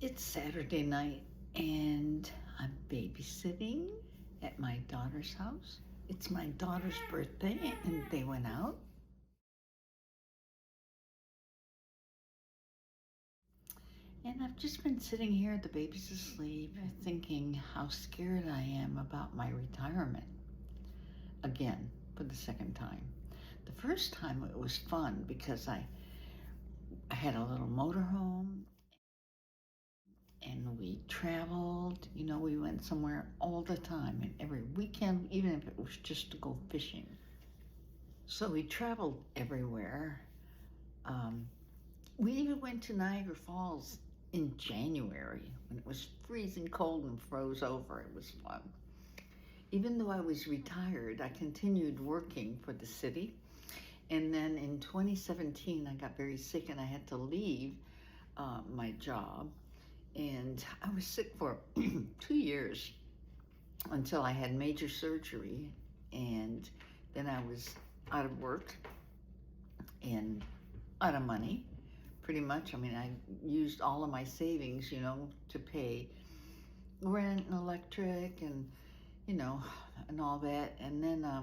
It's Saturday night and I'm babysitting at my daughter's house. It's my daughter's birthday and they went out. And I've just been sitting here, the baby's asleep, thinking how scared I am about my retirement. Again, for the second time. The first time it was fun because I had a little motorhome and we traveled. We went somewhere all the time and every weekend, even if it was just to go fishing. So we traveled everywhere. Um, we even went to Niagara Falls in January when it was freezing cold and froze over. It was fun. Even though I was retired, I continued working for the city. And then in 2017, I got very sick and I had to leave my job. And I was sick for 2 years until I had major surgery. And then I was out of work and out of money, pretty much. I mean, I used all of my savings, to pay rent and electric and, and all that. And then I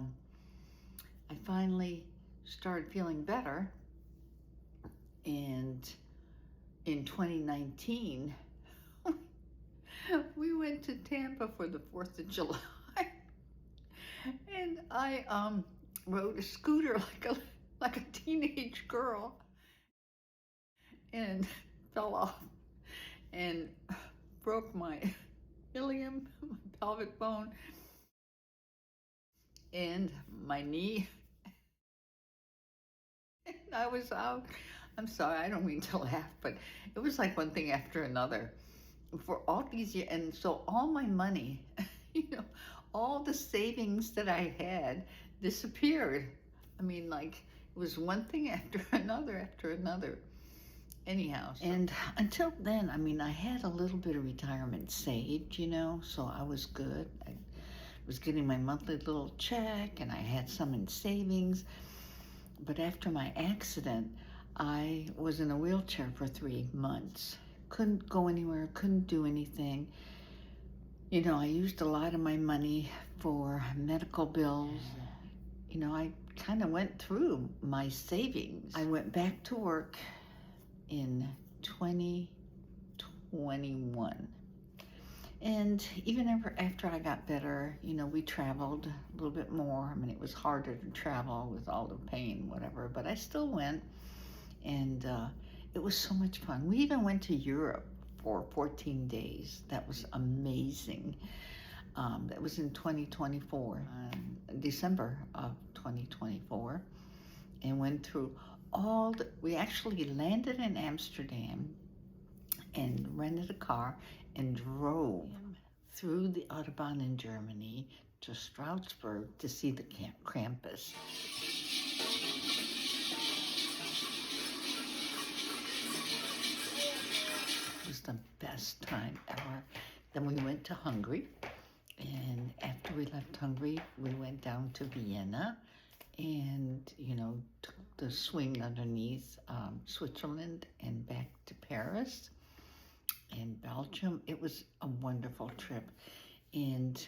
finally started feeling better. And in 2019, we went to Tampa for the 4th of July. And I rode a scooter like a teenage girl and fell off and broke my ilium, my pelvic bone, and my knee. And I was out. I'm sorry, I don't mean to laugh, but it was like one thing after another for all these years. And so all my money, all the savings that I had disappeared. I mean, like it was one thing after another after another. Anyhow, and until then, I mean, I had a little bit of retirement saved, so I was good. I was getting my monthly little check and I had some in savings. But after my accident, I was in a wheelchair for 3 months. Couldn't go anywhere, couldn't do anything. I used a lot of my money for medical bills. I kind of went through my savings. I went back to work in 2021. And even after I got better, we traveled a little bit more. I mean, it was harder to travel with all the pain, whatever, but I still went. And it was so much fun. We even went to Europe for 14 days. That was amazing. That was in 2024, December of 2024, and went through we actually landed in Amsterdam and rented a car and drove through the Autobahn in Germany to Strasbourg to see the Krampus. It was the best time ever. Then we went to Hungary, and after we left Hungary, we went down to Vienna and, took the swing underneath Switzerland and back to Paris and Belgium. It was a wonderful trip. And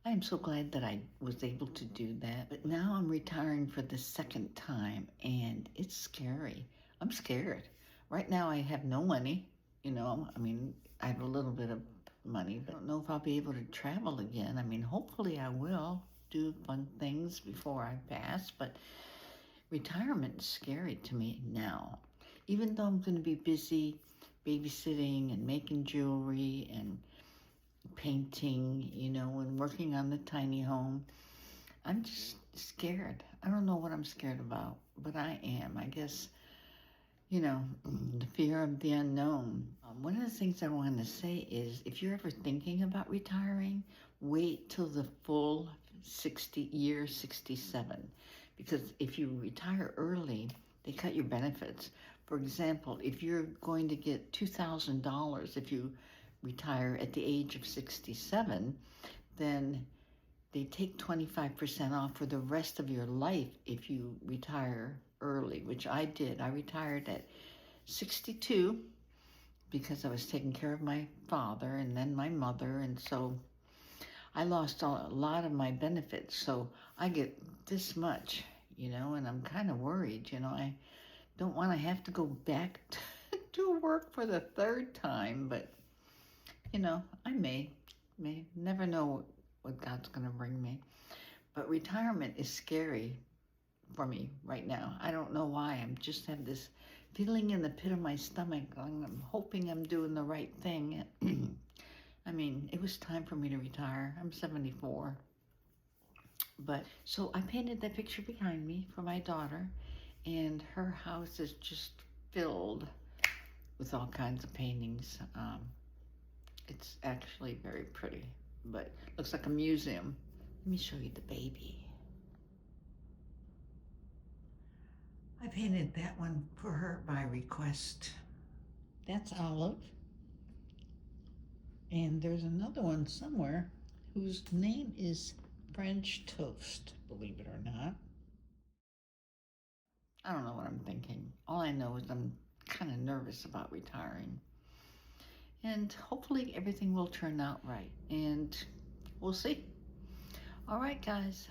I am so glad that I was able to do that. But now I'm retiring for the second time and it's scary. I'm scared. Right now I have no money, I mean, I have a little bit of money, but I don't know if I'll be able to travel again. I mean, hopefully I will do fun things before I pass, but retirement is scary to me now. Even though I'm going to be busy babysitting and making jewelry and painting, and working on the tiny home, I'm just scared. I don't know what I'm scared about, but I am. I guess, the fear of the unknown. One of the things I want to say is if you're ever thinking about retiring, wait till the full 67. Because if you retire early, they cut your benefits. For example, if you're going to get $2,000 if you retire at the age of 67, then they take 25% off for the rest of your life if you retire early, which I did. I retired at 62 because I was taking care of my father and then my mother, and so I lost a lot of my benefits. So I get this much, and I'm kind of worried. I don't want to have to go back to work for the third time, but I may never know what God's going to bring me. But retirement is scary for me right now. I don't know why. I just have this feeling in the pit of my stomach. I'm hoping I'm doing the right thing. I mean, it was time for me to retire. I'm 74. But so I painted that picture behind me for my daughter, and her house is just filled with all kinds of paintings. It's actually very pretty, but looks like a museum. Let me show you the baby. I painted that one for her by request. That's Olive. And there's another one somewhere whose name is French Toast, believe it or not. I don't know what I'm thinking. All I know is I'm kind of nervous about retiring. And hopefully everything will turn out right. And we'll see. All right, guys.